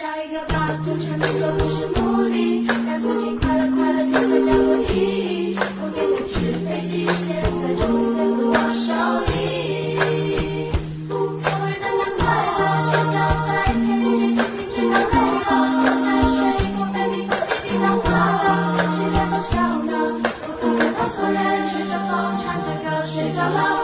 找一个吧，不成名就不是目的，让自己快乐快乐，这才叫做意义。我给你纸飞机，现在终于得过多少礼？所谓的那快乐，是脚在天地间，蜻蜓追到累了，喝着水果被蜜蜂给叮当化了，谁在偷笑呢？我偷偷告诉人，吹着风，唱着歌，睡着了。